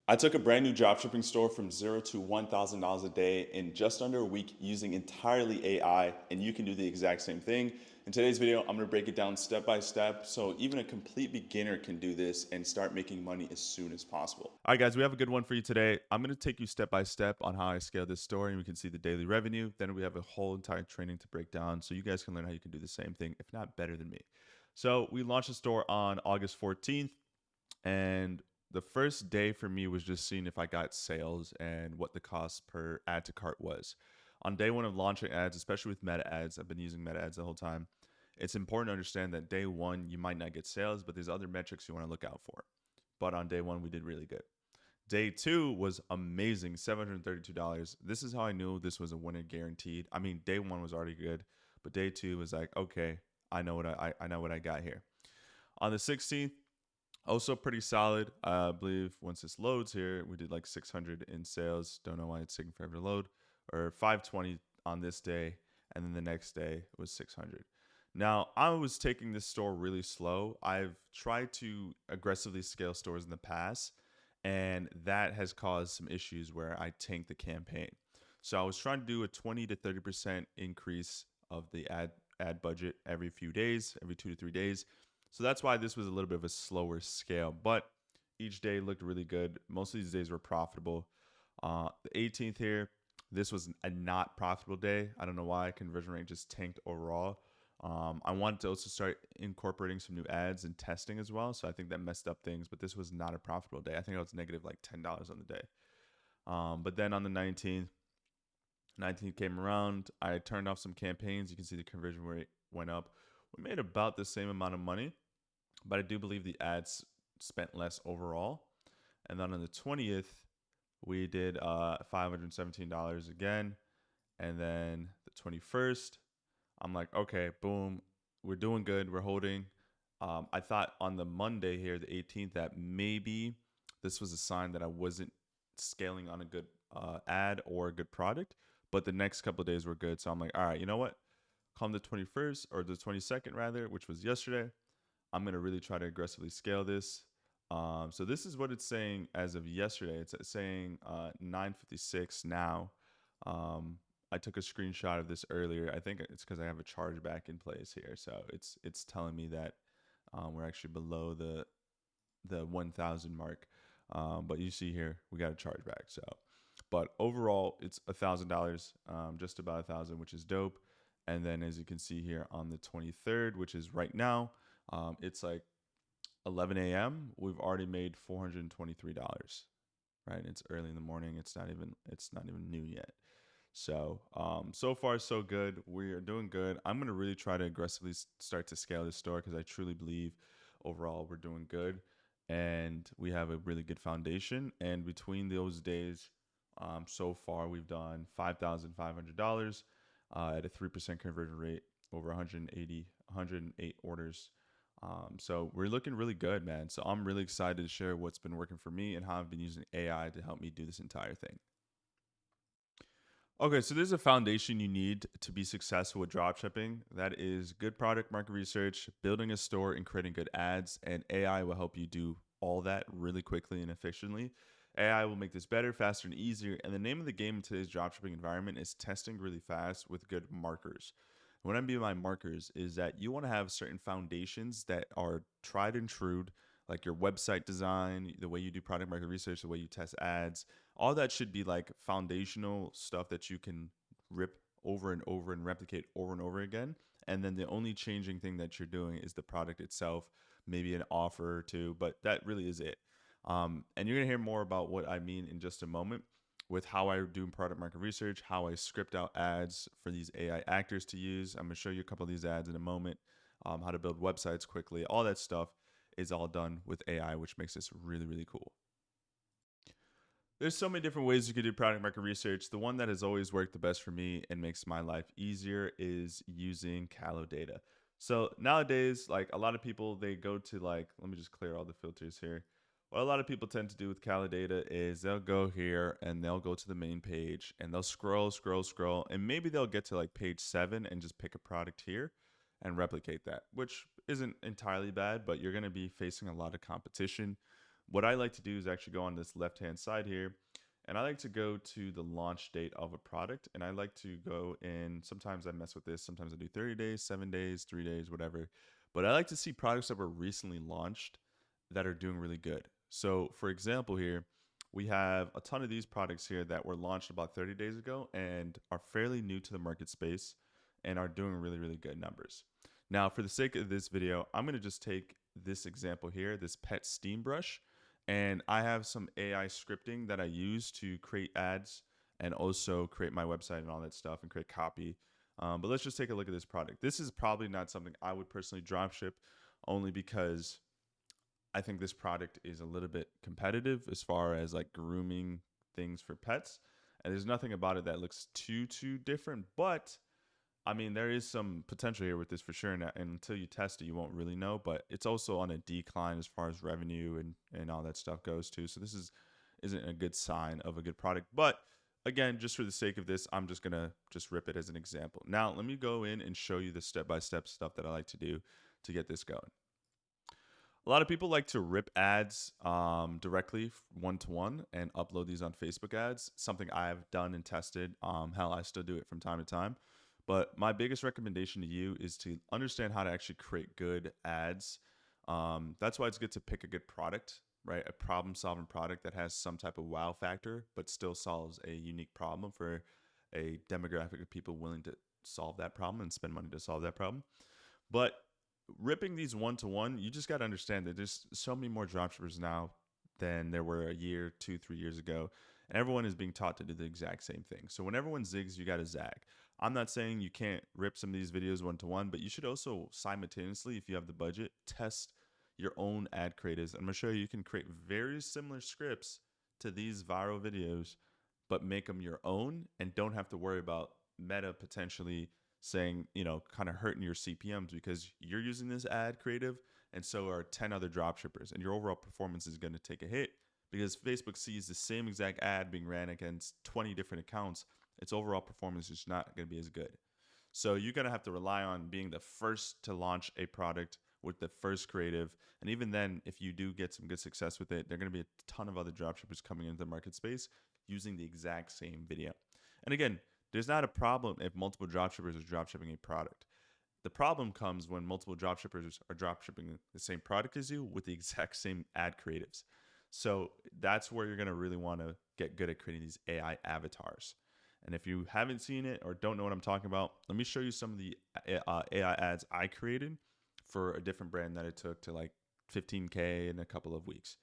I took a brand new dropshipping store from zero to $1,000 a day in just under a week using entirely AI, and you can do the exact same thing. In today's video, I'm gonna break it down step by step so even a complete beginner can do this and start making money as soon as possible. All right, guys, we have a good one for you today. I'm gonna take you step by step on how I scale this store, and we can see the daily revenue. Then we have a whole entire training to break down so you guys can learn how you can do the same thing, if not better than me. So we launched the store on August 14th. And the first day for me was just seeing if I got sales and what the cost per add to cart was. On day one of launching ads, especially with meta ads, I've been using meta ads the whole time. It's important to understand that day one, you might not get sales, but there's other metrics you want to look out for. But on day one, we did really good. Day two was amazing, $732. This is how I knew this was a winner guaranteed. I mean, day one was already good, but day two was like, okay, I know what I know what I got here. On the 16th, also pretty solid. I believe once this loads here, we did like 600 in sales. Don't know why it's taking forever to load. Or 520 on this day, and then the next day was 600. Now, I was taking this store really slow. I've tried to aggressively scale stores in the past, and that has caused some issues where I tanked the campaign. So I was trying to do a 20 to 30% increase of the ad budget every few days, every 2 to 3 days. So that's why this was a little bit of a slower scale, but each day looked really good. Most of these days were profitable. The 18th here, this was a not profitable day. I don't know why. Conversion rate just tanked overall. I wanted to also start incorporating some new ads and testing as well. So I think that messed up things, but this was not a profitable day. I think I was negative like $10 on the day. But then on the 19th came around. I turned off some campaigns. You can see the conversion rate went up. We made about the same amount of money, but I do believe the ads spent less overall. And then on the 20th, we did $517 again. And then the 21st, I'm like, okay, boom, we're doing good. We're holding. I thought on the Monday here, the 18th, that maybe this was a sign that I wasn't scaling on a good ad or a good product. But the next couple of days were good. So I'm like, all right, you know what? Come the 21st or the 22nd rather, which was yesterday, I'm going to really try to aggressively scale this. So this is what it's saying as of yesterday. It's saying 9:56 now. I took a screenshot of this earlier. I think it's because I have a chargeback in place here. So it's telling me that we're actually below the 1,000 mark. But you see here, we got a chargeback. So, but overall, it's $1,000, just about 1,000, which is dope. And then as you can see here on the 23rd, which is right now, it's like 11 a.m. We've already made $423, right? It's early in the morning. It's not even noon yet. So, so far so good. We are doing good. I'm gonna really try to aggressively start to scale this store because I truly believe overall we're doing good, and we have a really good foundation. And between those days, so far we've done $5,500 at a 3% conversion rate, over 108 orders. So we're looking really good, man. So I'm really excited to share what's been working for me and how I've been using AI to help me do this entire thing. Okay, so there's a foundation you need to be successful with dropshipping. That is good product market research, building a store, and creating good ads. And AI will help you do all that really quickly and efficiently. AI will make this better, faster, and easier. And the name of the game in today's dropshipping environment is testing really fast with good markers. What I mean by markers is that you want to have certain foundations that are tried and true, like your website design, the way you do product market research, the way you test ads. All that should be like foundational stuff that you can rip over and over and replicate over and over again. And then the only changing thing that you're doing is the product itself, maybe an offer or two, but that really is it. And you're gonna hear more about what I mean in just a moment with how I do product market research, how I script out ads for these AI actors to use. I'm gonna show you a couple of these ads in a moment, how to build websites quickly. All that stuff is all done with AI, which makes this really, really cool. There's so many different ways you can do product market research. The one that has always worked the best for me and makes my life easier is using Kalodata. So nowadays, like a lot of people, they go to like, let me just clear all the filters here. What a lot of people tend to do with Kalodata is they'll go here and they'll go to the main page and they'll scroll, scroll, scroll, and maybe they'll get to like page 7 and just pick a product here and replicate that, which isn't entirely bad, but you're going to be facing a lot of competition what I like to do is actually go on this left-hand side here, and I like to go to the launch date of a product, and I like to go in. Sometimes I mess with this. Sometimes I do 30 days, 7 days, 3 days, whatever. But I like to see products that were recently launched that are doing really good. So, for example, here we have a ton of these products here that were launched about 30 days ago and are fairly new to the market space and are doing really, really good numbers. Now, for the sake of this video, I'm going to just take this example here, this pet steam brush, and I have some AI scripting that I use to create ads and also create my website and all that stuff and create copy. But let's just take a look at this product. This is probably not something I would personally dropship, only because I think this product is a little bit competitive as far as like grooming things for pets. And there's nothing about it that looks too different, but I mean, there is some potential here with this for sure. And until you test it, you won't really know. But it's also on a decline as far as revenue and all that stuff goes too. So this isn't a good sign of a good product. But again, just for the sake of this, I'm just gonna just rip it as an example. Now, let me go in and show you the step-by-step stuff that I like to do to get this going. A lot of people like to rip ads directly one-to-one and upload these on Facebook ads. Something I've done and tested. Hell, I still do it from time to time. But my biggest recommendation to you is to understand how to actually create good ads. That's why it's good to pick a good product, right? A problem-solving product that has some type of wow factor, but still solves a unique problem for a demographic of people willing to solve that problem and spend money to solve that problem. But ripping these one-to-one, you just got to understand that there's so many more dropshippers now than there were a year, 2, 3 years ago. And everyone is being taught to do the exact same thing. So when everyone zigs, you got to zag. I'm not saying you can't rip some of these videos one-to-one, but you should also simultaneously, if you have the budget, test your own ad creatives. I'm going to show you can create very similar scripts to these viral videos, but make them your own and don't have to worry about Meta potentially saying, kind of hurting your CPMs because you're using this ad creative and so are 10 other dropshippers, and your overall performance is going to take a hit because Facebook sees the same exact ad being ran against 20 different accounts. Its overall performance is not going to be as good. So you're going to have to rely on being the first to launch a product with the first creative. And even then, if you do get some good success with it, there are going to be a ton of other dropshippers coming into the market space using the exact same video. And again, there's not a problem if multiple dropshippers are dropshipping a product. The problem comes when multiple dropshippers are dropshipping the same product as you with the exact same ad creatives. So that's where you're going to really want to get good at creating these AI avatars. And if you haven't seen it or don't know what I'm talking about, let me show you some of the AI ads I created for a different brand that it took to like 15K in a couple of weeks.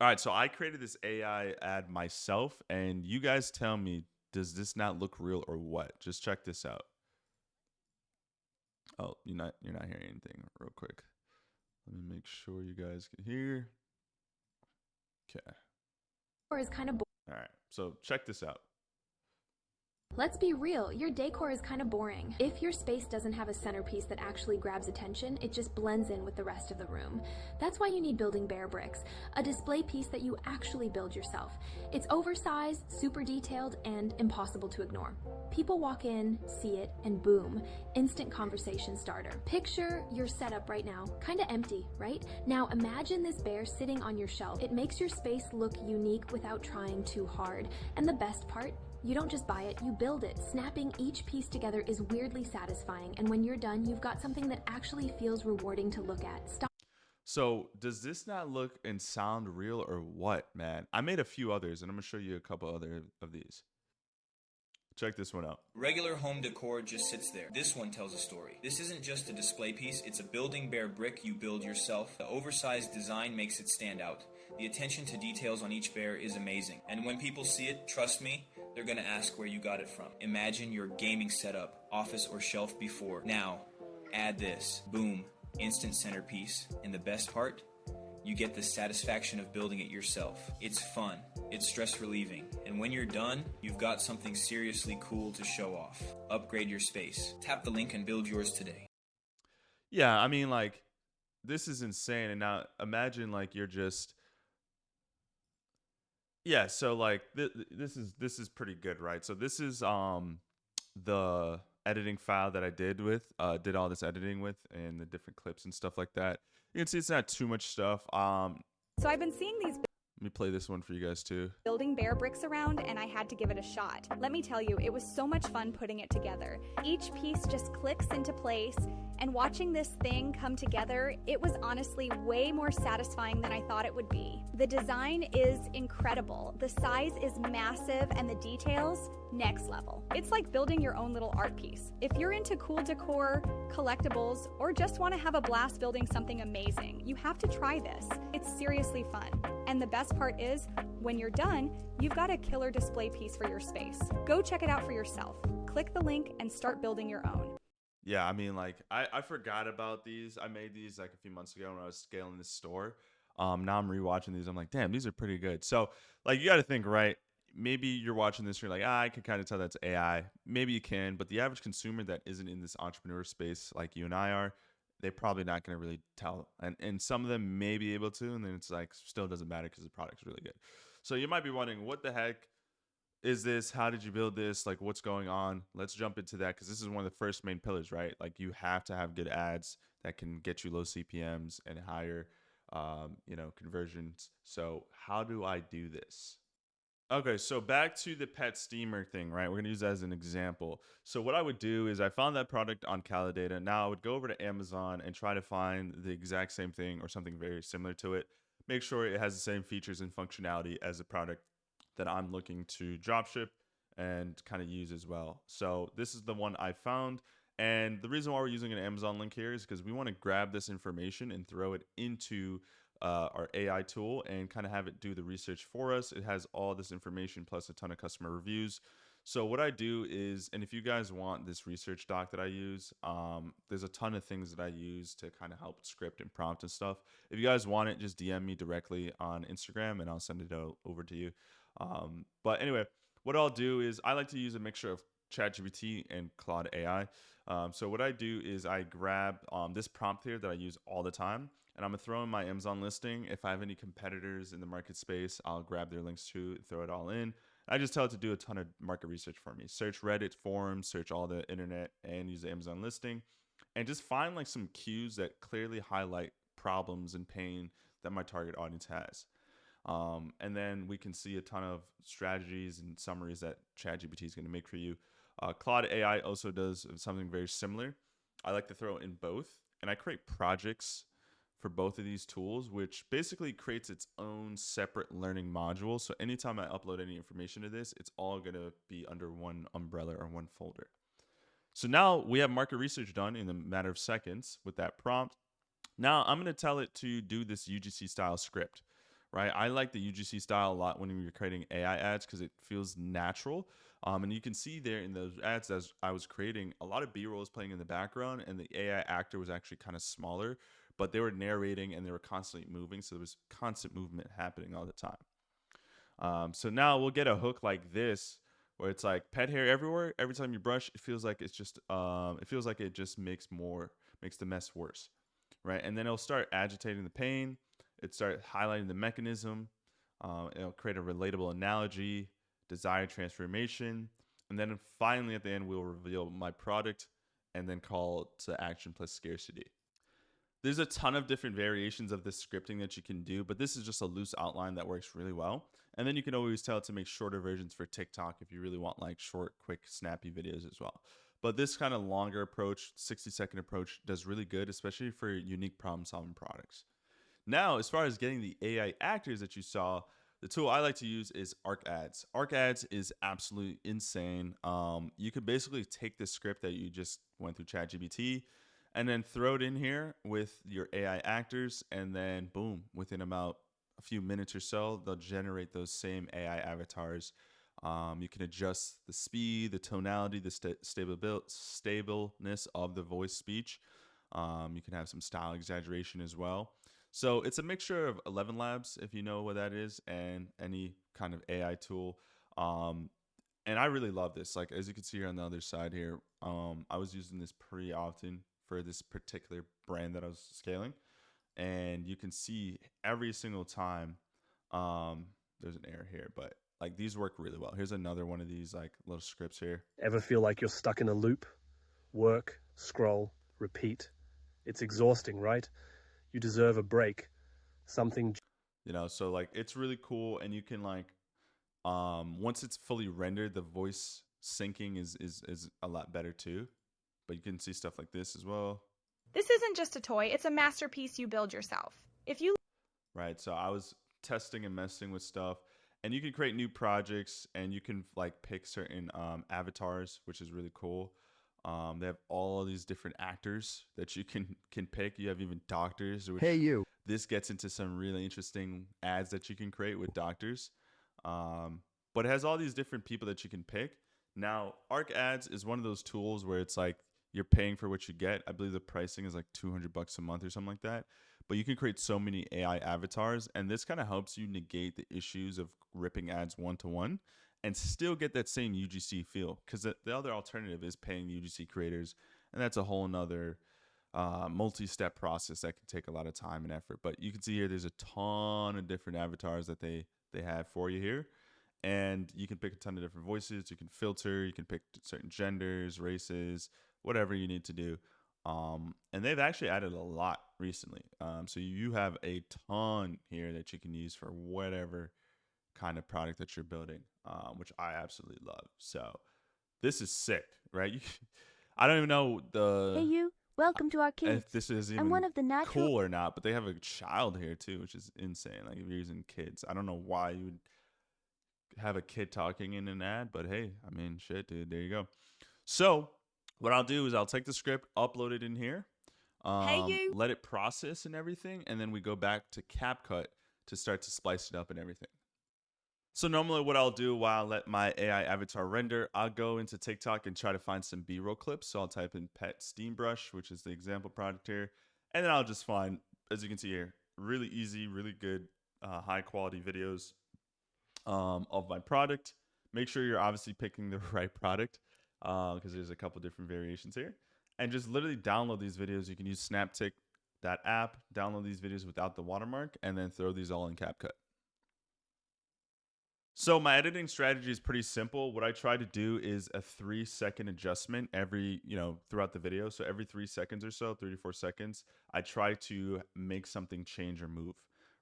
All right, so I created this AI ad myself, and you guys tell me, does this not look real or what? Just check this out. Oh, you're not hearing anything. Real quick, let me make sure you guys can hear. Okay. Or is kind of all right, so check this out. Let's be real, your decor is kind of boring. If your space doesn't have a centerpiece that actually grabs attention, it just blends in with the rest of the room. That's why you need Building Bear Bricks, a display piece that you actually build yourself. It's oversized, super detailed, and impossible to ignore. People walk in, see it, and boom, instant conversation starter. Picture your setup right now, kind of empty, right? Now imagine this bear sitting on your shelf. It makes your space look unique without trying too hard. And the best part, you don't just buy it, you build it. Snapping each piece together is weirdly satisfying, and when you're done, you've got something that actually feels rewarding to look at. So does this not look and sound real or what, man? I made a few others, and I'm gonna show you a couple other of these. Check this one out. Regular home decor just sits there. This one tells a story. This isn't just a display piece, it's a Building Bear brick you build yourself. The oversized design makes it stand out. The attention to details on each bear is amazing. And when people see it, trust me, they're gonna ask where you got it from. Imagine your gaming setup, office or shelf before. Now, add this. Boom. Instant centerpiece. And the best part? You get the satisfaction of building it yourself. It's fun. It's stress relieving. And when you're done, you've got something seriously cool to show off. Upgrade your space. Tap the link and build yours today. Yeah, I mean, like, this is insane. And now imagine like you're just... Yeah, so like this is pretty good, right? So this is the editing file that I did all this editing with, and the different clips and stuff like that. You can see it's not too much stuff. So I've been seeing these Let me play this one for you guys too. building bear bricks around, and I had to give it a shot. Let me tell you, it was so much fun putting it together. Each piece just clicks into place, and watching this thing come together, it was honestly way more satisfying than I thought it would be. The design is incredible. The size is massive, and the details, next level. It's like building your own little art piece. If you're into cool decor, collectibles, or just want to have a blast building something amazing, you have to try this. It's seriously fun. And the best part is, when you're done, you've got a killer display piece for your space. Go check it out for yourself. Click the link and start building your own. Yeah, I mean, like, I forgot about these. I made these like a few months ago when I was scaling this store. Now I'm rewatching these. I'm like, damn, these are pretty good. So, like, you got to think, right? Maybe you're watching this, you're like, I can kind of tell that's AI. Maybe you can, but the average consumer that isn't in this entrepreneur space like you and I are, they're probably not going to really tell. And some of them may be able to, and then it's like, still doesn't matter because the product's really good. So you might be wondering, what the heck is this? How did you build this? Like, what's going on? Let's jump into that, because this is one of the first main pillars, right? Like, you have to have good ads that can get you low CPMs and higher, conversions. So how do I do this? Okay, so back to the pet steamer thing, right? We're gonna use that as an example. So what I would do is I found that product on Kalodata. Now I would go over to Amazon and try to find the exact same thing or something very similar to it. Make sure it has the same features and functionality as the product that I'm looking to dropship and kind of use as well. So this is the one I found. And the reason why we're using an Amazon link here is because we want to grab this information and throw it into our AI tool and kind of have it do the research for us. It has all this information plus a ton of customer reviews. So what I do is, and if you guys want this research doc that I use, there's a ton of things that I use to kind of help script and prompt and stuff. If you guys want it, just DM me directly on Instagram and I'll send it over to you. But anyway, what I'll do is I like to use a mixture of ChatGPT and Claude AI. So what I do is I grab this prompt here that I use all the time, and I'm gonna throw in my Amazon listing. If I have any competitors in the market space, I'll grab their links too, throw it all in. I just tell it to do a ton of market research for me. Search Reddit forums, search all the internet, and use the Amazon listing, and just find like some cues that clearly highlight problems and pain that my target audience has. And then we can see a ton of strategies and summaries that ChatGPT is going to make for you. Claude AI also does something very similar. I like to throw in both, and I create projects for both of these tools, which basically creates its own separate learning module. So anytime I upload any information to this, it's all going to be under one umbrella or one folder. So now we have market research done in a matter of seconds with that prompt. Now I'm going to tell it to do this UGC style script, right? I like the UGC style a lot when you're creating AI ads because it feels natural. And you can see there in those ads as I was creating, a lot of B-roll is playing in the background, and the AI actor was actually kind of smaller, but they were narrating and they were constantly moving. So there was constant movement happening all the time. So now we'll get a hook like this, where it's like pet hair everywhere. Every time you brush, it feels like it's just, it just makes the mess worse, right? And then it'll start agitating the pain. It start highlighting the mechanism. It'll create a relatable analogy, desired transformation, and then finally at the end we'll reveal my product and then call to action plus scarcity. There's a ton of different variations of this scripting that you can do, but this is just a loose outline that works really well. And then you can always tell it to make shorter versions for TikTok if you really want like short, quick, snappy videos as well. But this kind of longer approach, 60-second approach, does really good, especially for unique problem-solving products. Now, as far as getting the AI actors that you saw, the tool I like to use is ArcAds. ArcAds is absolutely insane. You could basically take the script that you just went through ChatGPT and then throw it in here with your AI actors, and then boom, within about a few minutes or so, they'll generate those same AI avatars. You can adjust the speed, the tonality, the stableness of the voice speech. You can have some style exaggeration as well. So it's a mixture of 11 Labs, if you know what that is, and any kind of AI tool. And I really love this. Like, as you can see here on the other side here, I was using this pretty often for this particular brand that I was scaling. And you can see every single time, there's an error here, but like these work really well. Here's another one of these like little scripts here. Ever feel like you're stuck in a loop? Work, scroll, repeat. It's exhausting, right? You deserve a break. Something. So like it's really cool, and you can like once it's fully rendered, the voice syncing is a lot better too. But you can see stuff like this as well. This isn't just a toy, it's a masterpiece you build yourself. If you Right. So I was testing and messing with stuff, and you can create new projects, and you can like pick certain avatars, which is really cool. They have all of these different actors that you can pick. You have even doctors, which Hey, you. this gets into some really interesting ads that you can create with doctors. But it has all these different people that you can pick. Now, Arc Ads is one of those tools where it's like you're paying for what you get. I believe the pricing is like $200 a month or something like that. But you can create so many AI avatars, and this kind of helps you negate the issues of ripping ads one to one and still get that same UGC feel. Because the other alternative is paying UGC creators, and that's a whole nother multi-step process that can take a lot of time and effort. But you can see here there's a ton of different avatars that they have for you here, and you can pick a ton of different voices. You can filter, you can pick certain genders, races, whatever you need to do. And they've actually added a lot recently, so you have a ton here that you can use for whatever kind of product that you're building, which I absolutely love. So this is sick, right? I don't even know Hey you, welcome to our kids. if this is I'm even one of the natural. cool or not, but they have a child here too, which is insane. Like if you're using kids, I don't know why you would have a kid talking in an ad, but hey, I mean, shit, dude, there you go. So what I'll do is I'll take the script, upload it in here, Hey, you. let it process and everything, and then we go back to CapCut to start to splice it up and everything. So normally what I'll do while I let my AI avatar render, I'll go into TikTok and try to find some B-roll clips. So I'll type in pet steam brush, which is the example product here. And then I'll just find, as you can see here, really easy, really good, high quality videos of my product. Make sure you're obviously picking the right product because there's a couple different variations here. And just literally download these videos. You can use Snaptic, that app, download these videos without the watermark, and then throw these all in CapCut. So my editing strategy is pretty simple. What I try to do is a 3-second adjustment every, throughout the video. So every 3 seconds or so, 3 to 4 seconds, I try to make something change or move,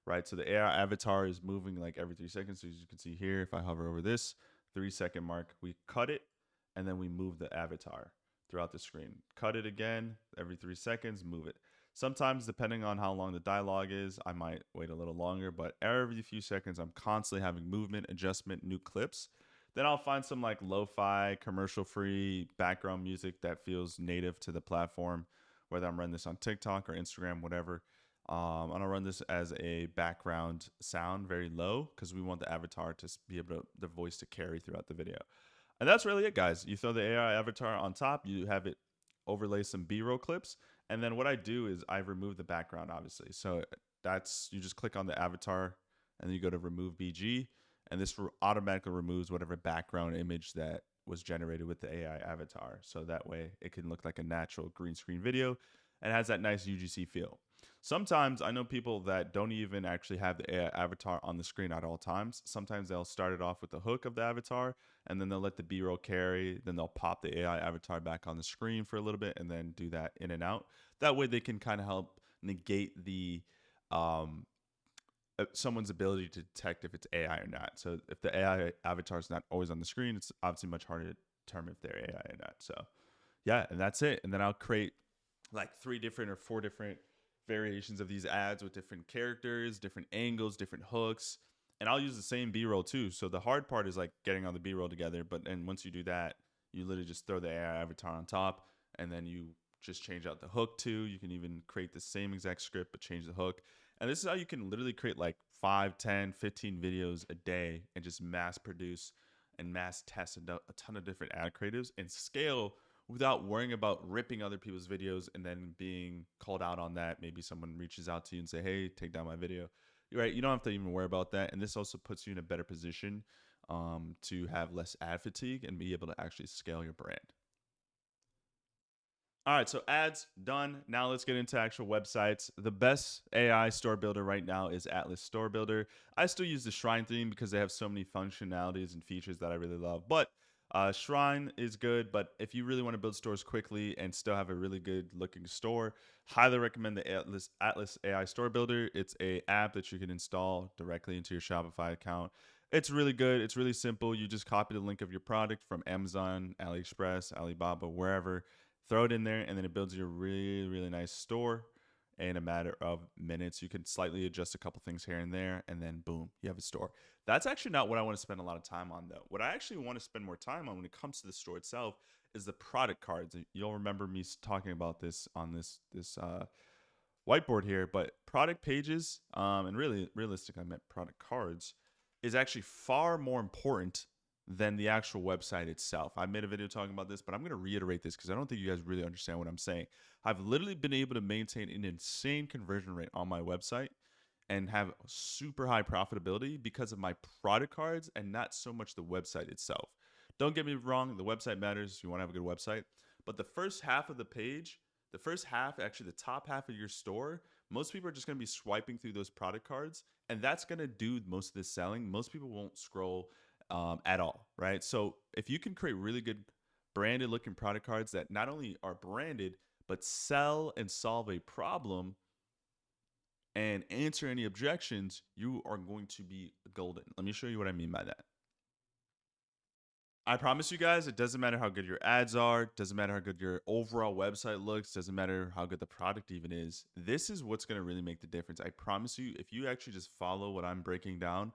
right? So the AI avatar is moving like every 3 seconds. So as you can see here, if I hover over this 3-second mark, we cut it and then we move the avatar throughout the screen. Cut it again every 3 seconds, move it. Sometimes, depending on how long the dialogue is, I might wait a little longer, but every few seconds, I'm constantly having movement, adjustment, new clips. Then I'll find some like lo-fi, commercial-free background music that feels native to the platform, whether I'm running this on TikTok or Instagram, whatever. I'm gonna run this as a background sound, very low, because we want the avatar to be able to, the voice to carry throughout the video. And that's really it, guys. You throw the AI avatar on top, you have it overlay some B-roll clips, and then what I do is I remove the background, obviously. So you just click on the avatar and then you go to remove BG, and this automatically removes whatever background image that was generated with the AI avatar. So that way it can look like a natural green screen video and has that nice UGC feel. Sometimes I know people that don't even actually have the AI avatar on the screen at all times. Sometimes they'll start it off with the hook of the avatar, and then they'll let the B-roll carry. Then they'll pop the AI avatar back on the screen for a little bit, and then do that in and out. That way, they can kind of help negate the someone's ability to detect if it's AI or not. So if the AI avatar is not always on the screen, it's obviously much harder to determine if they're AI or not. So yeah, and that's it. And then I'll create like 3 different or 4 different variations of these ads with different characters, different angles, different hooks. And I'll use the same B-roll too. So the hard part is like getting all the B-roll together. But then once you do that, you literally just throw the AI avatar on top, and then you just change out the hook too. You can even create the same exact script, but change the hook. And this is how you can literally create like 5, 10, 15 videos a day and just mass produce and mass test a ton of different ad creatives and scale without worrying about ripping other people's videos and then being called out on that. Maybe someone reaches out to you and say, hey, take down my video. You're right. You don't have to even worry about that. And this also puts you in a better position to have less ad fatigue and be able to actually scale your brand. All right, so ads done. Now let's get into actual websites. The best AI store builder right now is Atlas Store Builder. I still use the Shrine theme because they have so many functionalities and features that I really love. But Shrine is good, but if you really want to build stores quickly and still have a really good looking store, highly recommend the Atlas AI Store Builder. It's a app that you can install directly into your Shopify account. It's really good. It's really simple. You just copy the link of your product from Amazon, AliExpress, Alibaba, wherever, throw it in there, and then it builds you a really, really nice store in a matter of minutes. You can slightly adjust a couple things here and there, and then boom, you have a store. That's actually not what I want to spend a lot of time on, though. What I actually want to spend more time on when it comes to the store itself is the product cards. You'll remember me talking about this on this whiteboard here, but product pages, and really realistically, I meant product cards, is actually far more important than the actual website itself. I made a video talking about this, but I'm going to reiterate this because I don't think you guys really understand what I'm saying. I've literally been able to maintain an insane conversion rate on my website and have super high profitability because of my product cards and not so much the website itself. Don't get me wrong, the website matters. You want to have a good website. But the first half of the page, the first half, actually the top half of your store, most people are just going to be swiping through those product cards, and that's going to do most of the selling. Most people won't scroll at all, right? So if you can create really good branded looking product cards that not only are branded, but sell and solve a problem and answer any objections, you are going to be golden. Let me show you what I mean by that. I promise you guys, it doesn't matter how good your ads are, doesn't matter how good your overall website looks, doesn't matter how good the product even is. This is what's going to really make the difference. I promise you, if you actually just follow what I'm breaking down,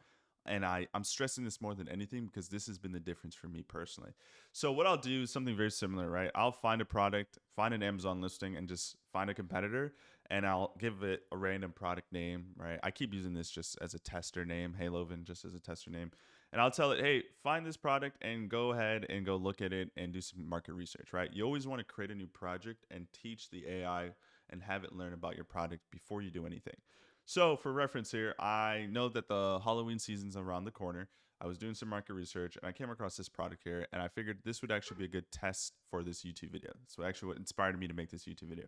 and I'm stressing this more than anything because this has been the difference for me personally. So what I'll do is something very similar, right? I'll find a product, find an Amazon listing, and just find a competitor, and I'll give it a random product name, right? I keep using this just as a tester name, Haloven, just as a tester name. And I'll tell it, hey, find this product and go ahead and go look at it and do some market research, right? You always want to create a new project and teach the AI and have it learn about your product before you do anything. So for reference here, I know that the Halloween season's around the corner. I was doing some market research and I came across this product here, and I figured this would actually be a good test for this YouTube video. So actually what inspired me to make this YouTube video.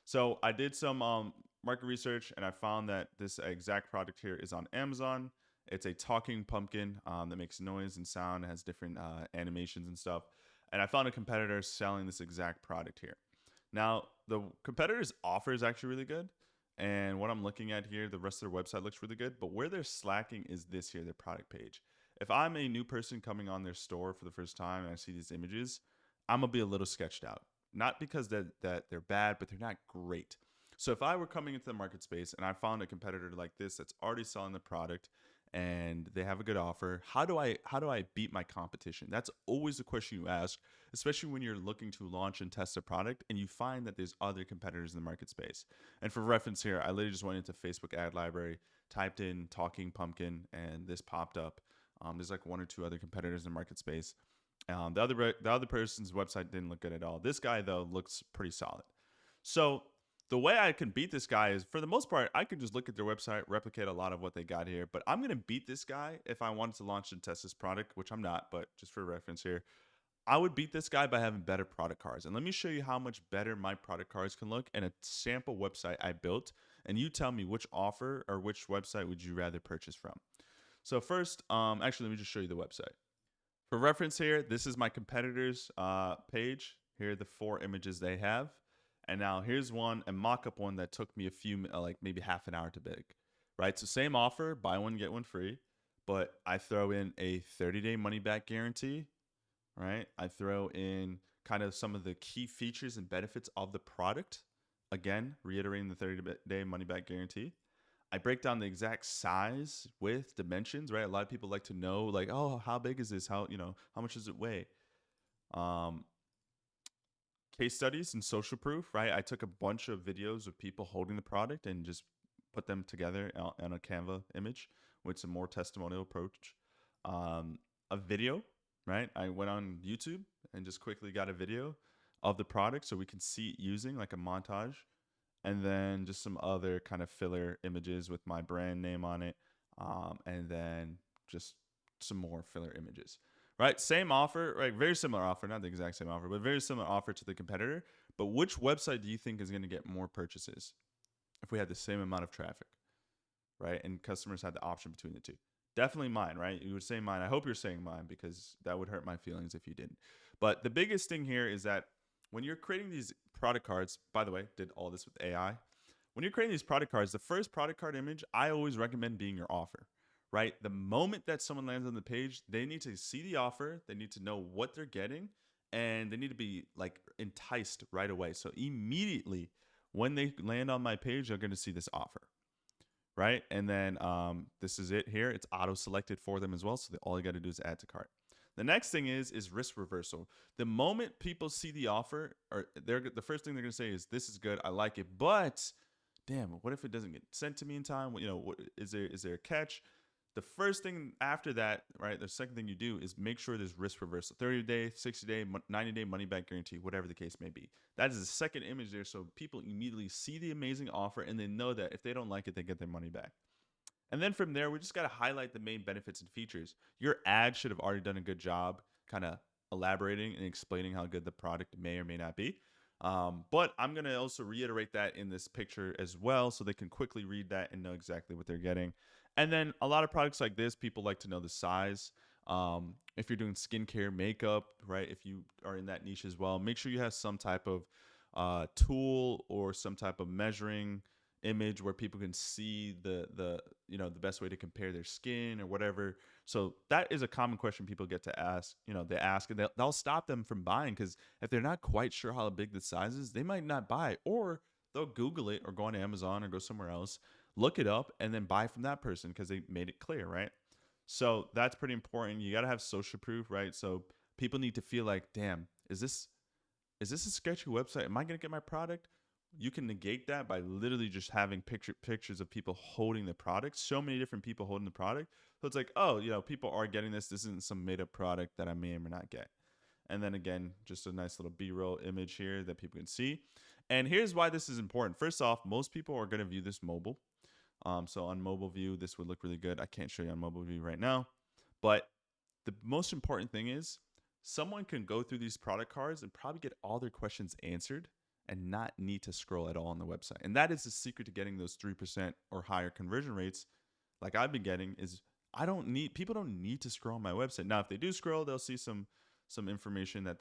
So I did some market research and I found that this exact product here is on Amazon. It's a talking pumpkin that makes noise and sound, has different animations and stuff. And I found a competitor selling this exact product here. Now, the competitor's offer is actually really good. And what I'm looking at here, the rest of their website looks really good. But where they're slacking is this here, their product page. If I'm a new person coming on their store for the first time and I see these images, I'm going to be a little sketched out. Not because that they're bad, but they're not great. So if I were coming into the market space and I found a competitor like this that's already selling the product and they have a good offer, how do I beat my competition? That's always the question you ask, especially when you're looking to launch and test a product and you find that there's other competitors in the market space. And for reference here, I literally just went into Facebook ad library, typed in talking pumpkin, and this popped up. There's like one or two other competitors in the market space. The other person's website didn't look good at all. This guy though looks pretty solid. So the way I can beat this guy is, for the most part, I can just look at their website, replicate a lot of what they got here. But I'm going to beat this guy if I wanted to launch and test this product, which I'm not, but just for reference here. I would beat this guy by having better product cards. And let me show you how much better my product cards can look in a sample website I built. And you tell me which offer or which website would you rather purchase from. So first, actually, let me just show you the website. For reference here, this is my competitor's page. Here are the 4 images they have. And now here's a mock-up one that took me like maybe half an hour to make, right? So same offer, buy one, get one free, but I throw in a 30-day money-back guarantee, right? I throw in kind of some of the key features and benefits of the product. Again, reiterating the 30-day money-back guarantee. I break down the exact size, width, dimensions, right? A lot of people like to know, like, oh, how big is this? How much does it weigh? Case studies and social proof, right? I took a bunch of videos of people holding the product and just put them together on a Canva image with some more testimonial approach. A video, right? I went on YouTube and just quickly got a video of the product so we can see it using, like a montage. And then just some other kind of filler images with my brand name on it. And then just some more filler images. Right, same offer, right? Very similar offer, not the exact same offer, but very similar offer to the competitor. But which website do you think is going to get more purchases if we had the same amount of traffic, right? And customers had the option between the two. Definitely mine, right? You would say mine. I hope you're saying mine because that would hurt my feelings if you didn't. But the biggest thing here is that when you're creating these product cards, by the way, did all this with AI. When you're creating these product cards, the first product card image, I always recommend being your offer, right? The moment that someone lands on the page, they need to see the offer, they need to know what they're getting, and they need to be like enticed right away. So immediately when they land on my page, they're going to see this offer, right? And then this is it here. It's auto selected for them as well. So all you got to do is add to cart. The next thing is risk reversal. The moment people see the offer, or the first thing they're going to say is, this is good, I like it, but damn, what if it doesn't get sent to me in time? You know, is there a catch? The first thing after that, right, the second thing you do is make sure there's risk reversal. 30-day, 60-day, 90-day money back guarantee, whatever the case may be. That is the second image there, so people immediately see the amazing offer and they know that if they don't like it, they get their money back. And then from there, we just got to highlight the main benefits and features. Your ad should have already done a good job kind of elaborating and explaining how good the product may or may not be. But I'm going to also reiterate that in this picture as well, so they can quickly read that and know exactly what they're getting. And then a lot of products like this, people like to know the size. If you're doing skincare, makeup, right? If you are in that niche as well, make sure you have some type of tool or some type of measuring image where people can see the best way to compare their skin or whatever. So that is a common question people get to ask. They ask and they'll stop them from buying, because if they're not quite sure how big the size is, they might not buy, or they'll Google it or go on Amazon or go somewhere else, look it up, and then buy from that person because they made it clear, right? So that's pretty important. You got to have social proof, right? So people need to feel like, damn, is this a sketchy website? Am I going to get my product? You can negate that by literally just having pictures of people holding the product. So many different people holding the product. So it's like, oh, people are getting this. This isn't some made up product that I may or may not get. And then again, just a nice little B-roll image here that people can see. And here's why this is important. First off, most people are going to view this mobile. So on mobile view, this would look really good. I can't show you on mobile view right now. But the most important thing is someone can go through these product cards and probably get all their questions answered and not need to scroll at all on the website. And that is the secret to getting those 3% or higher conversion rates like I've been getting, is people don't need to scroll on my website. Now, if they do scroll, they'll see some information that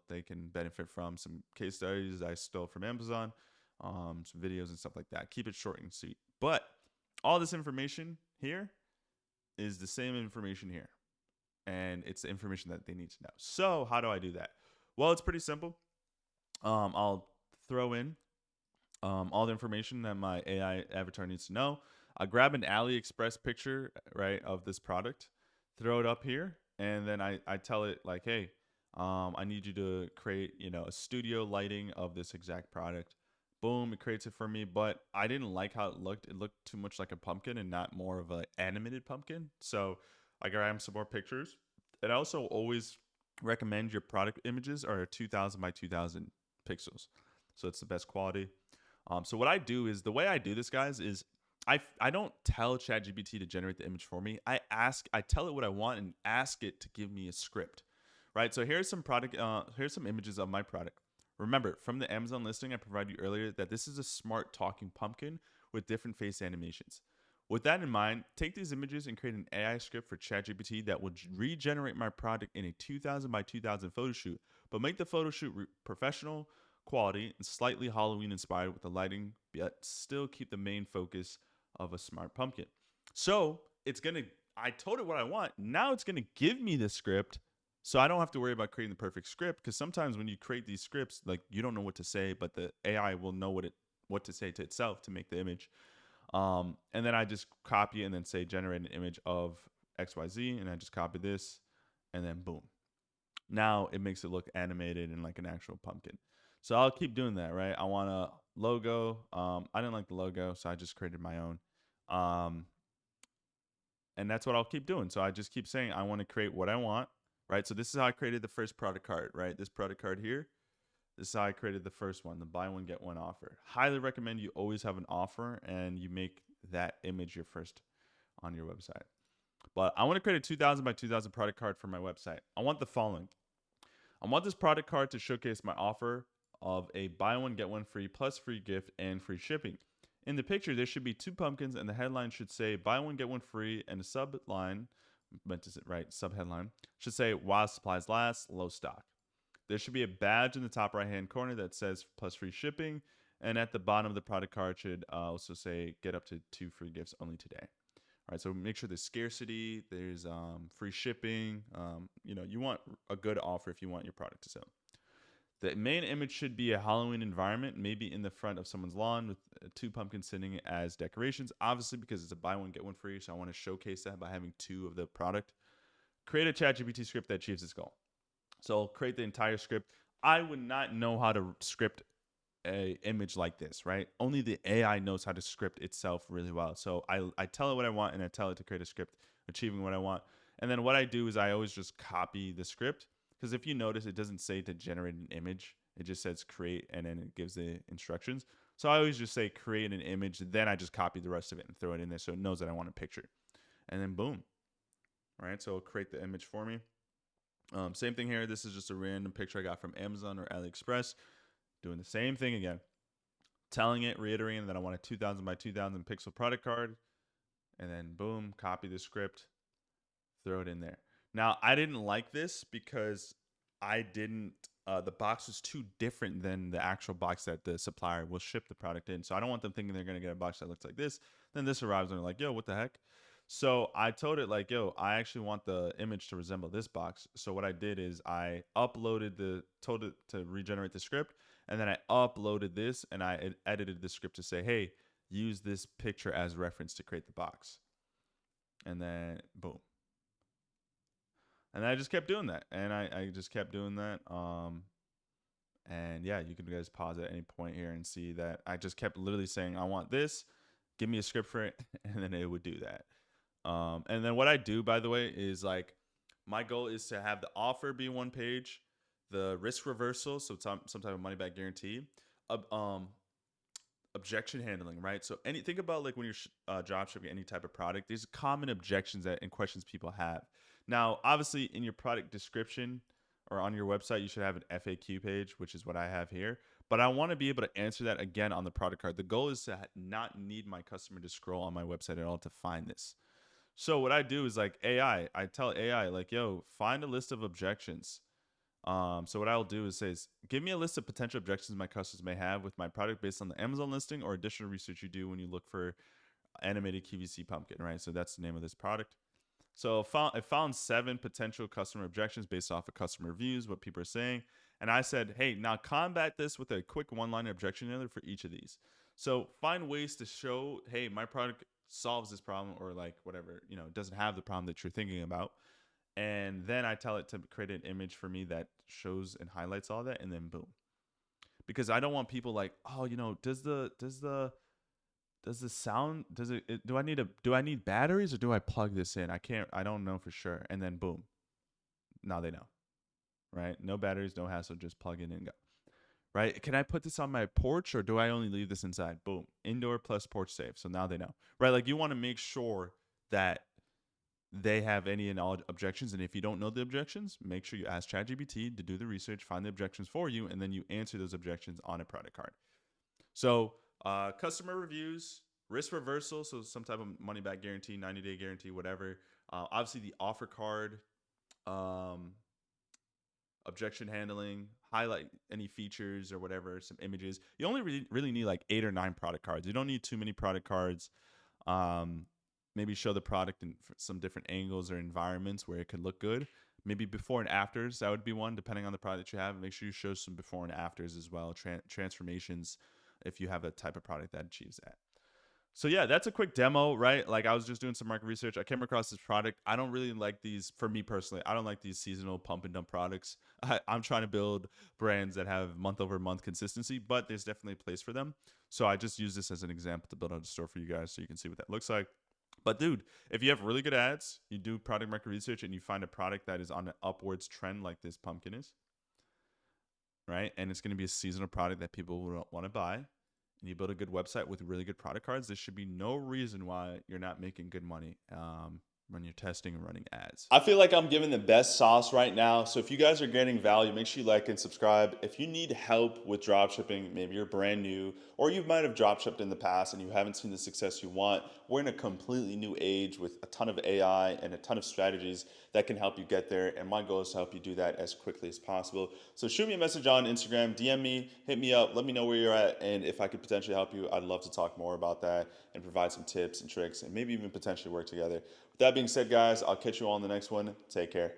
they can benefit from, some case studies I stole from Amazon, some videos and stuff like that. Keep it short and sweet. But all this information here is the same information here, and it's the information that they need to know. So how do I do that? Well, it's pretty simple. I'll throw in all the information that my AI avatar needs to know. I'll grab an Aliexpress picture, right, of this product, throw it up here, and then I tell it like, hey, I need you to create, a studio lighting of this exact product. Boom, it creates it for me, but I didn't like how it looked. It looked too much like a pumpkin and not more of an animated pumpkin. So I grabbed some more pictures. And I also always recommend your product images are 2000 by 2000 pixels. So it's the best quality. So what I do is, the way I do this, guys, is I don't tell ChatGPT to generate the image for me. I tell it what I want and ask it to give me a script, right? So here's some images of my product. Remember, from the Amazon listing I provided you earlier, that this is a smart talking pumpkin with different face animations. With that in mind, take these images and create an AI script for ChatGPT that will regenerate my product in a 2000 by 2000 photo shoot, but make the photo shoot professional quality and slightly Halloween inspired with the lighting, yet still keep the main focus of a smart pumpkin. So I told it what I want. Now it's going to give me the script, so I don't have to worry about creating the perfect script, because sometimes when you create these scripts, like, you don't know what to say, but the AI will know what to say to itself to make the image. And then I just copy it and then say generate an image of XYZ, and I just copy this, and then boom. Now it makes it look animated and like an actual pumpkin. So I'll keep doing that, right? I want a logo. I didn't like the logo, so I just created my own. And that's what I'll keep doing. So I just keep saying I want to create what I want, right? So this is how I created the first product card, right? This product card here. This is how I created the first one, the buy one, get one offer. Highly recommend you always have an offer and you make that image your first on your website. But I want to create a 2000 by 2000 product card for my website. I want the following. I want this product card to showcase my offer of a buy one, get one free plus free gift and free shipping. In the picture, there should be 2 pumpkins, and the headline should say buy one get one free, and the subline, meant to say right, subheadline should say while supplies last, low stock. There should be a badge in the top right hand corner that says plus free shipping, and at the bottom of the product card should also say get up to 2 free gifts only today. All right, so make sure there's scarcity, there's free shipping. You want a good offer if you want your product to sell. The main image should be a Halloween environment, maybe in the front of someone's lawn with 2 pumpkins sitting as decorations. Obviously, because it's a buy one, get one free, so I want to showcase that by having 2 of the product. Create a ChatGPT script that achieves its goal. So I'll create the entire script. I would not know how to script a image like this, right? Only the AI knows how to script itself really well. So I tell it what I want, and I tell it to create a script achieving what I want. And then what I do is I always just copy the script. Because if you notice, it doesn't say to generate an image. It just says create, and then it gives the instructions. So I always just say create an image. Then I just copy the rest of it and throw it in there so it knows that I want a picture. And then boom. All right, so it'll create the image for me. Same thing here. This is just a random picture I got from Amazon or Aliexpress. Doing the same thing again. Telling it, reiterating that I want a 2000 by 2000 pixel product card. And then boom, copy the script. Throw it in there. Now, I didn't like this because the box was too different than the actual box that the supplier will ship the product in. So I don't want them thinking they're going to get a box that looks like this. Then this arrives and they're like, yo, what the heck? So I told it like, yo, I actually want the image to resemble this box. So what I did is I told it to regenerate the script. And then I uploaded this and I edited the script to say, hey, use this picture as reference to create the box. And then boom. And I just kept doing that. And I just kept doing that. And yeah, you can guys pause at any point here and see that I just kept literally saying, I want this, give me a script for it, and then it would do that. And then what I do, by the way, is like my goal is to have the offer be 1 page, the risk reversal, so some type of money back guarantee, objection handling, right? So think about like when you're drop shipping any type of product, there's common objections and questions people have. Now, obviously, in your product description or on your website, you should have an FAQ page, which is what I have here. But I want to be able to answer that again on the product card. The goal is to not need my customer to scroll on my website at all to find this. So what I do is like I tell AI like, yo, find a list of objections. So what I'll do is says, give me a list of potential objections my customers may have with my product based on the Amazon listing or additional research you do when you look for animated QVC pumpkin, right? So that's the name of this product. So I found 7 potential customer objections based off of customer reviews, what people are saying. And I said, hey, now combat this with a quick 1-liner objection handler for each of these. So find ways to show, hey, my product solves this problem or like whatever, it doesn't have the problem that you're thinking about. And then I tell it to create an image for me that shows and highlights all that, and then boom. Because I don't want people like, oh, does the sound, do I need batteries or do I plug this in? I don't know for sure. And then boom. Now they know. Right? No batteries, no hassle, just plug in and go. Right? Can I put this on my porch or do I only leave this inside? Boom. Indoor plus porch safe. So now they know. Right? Like you want to make sure that they have any and all objections. And if you don't know the objections, make sure you ask ChatGPT to do the research, find the objections for you, and then you answer those objections on a product card. So customer reviews, risk reversal, so some type of money back guarantee, 90-day guarantee, whatever. Obviously the offer card, objection handling, highlight any features or whatever, some images. You only really need like 8 or 9 product cards. You don't need too many product cards. Maybe show the product in some different angles or environments where it could look good. Maybe before and afters, that would be one, depending on the product that you have. Make sure you show some before and afters as well, transformations if you have a type of product that achieves that. So yeah, that's a quick demo, right? Like I was just doing some market research. I came across this product. I don't really like these, for me personally, I don't like these seasonal pump and dump products. I'm trying to build brands that have month over month consistency, but there's definitely a place for them. So I just use this as an example to build out a store for you guys so you can see what that looks like. But dude, if you have really good ads, you do product market research and you find a product that is on an upwards trend like this pumpkin is, right? And it's going to be a seasonal product that people will want to buy. And you build a good website with really good product cards, there should be no reason why you're not making good money. when you're testing and running ads. I feel like I'm giving the best sauce right now. So if you guys are getting value, make sure you like and subscribe. If you need help with dropshipping, maybe you're brand new, or you might have dropshipped in the past and you haven't seen the success you want, we're in a completely new age with a ton of AI and a ton of strategies that can help you get there. And my goal is to help you do that as quickly as possible. So shoot me a message on Instagram, DM me, hit me up, let me know where you're at. And if I could potentially help you, I'd love to talk more about that and provide some tips and tricks and maybe even potentially work together. With that being said, guys, I'll catch you all in the next one. Take care.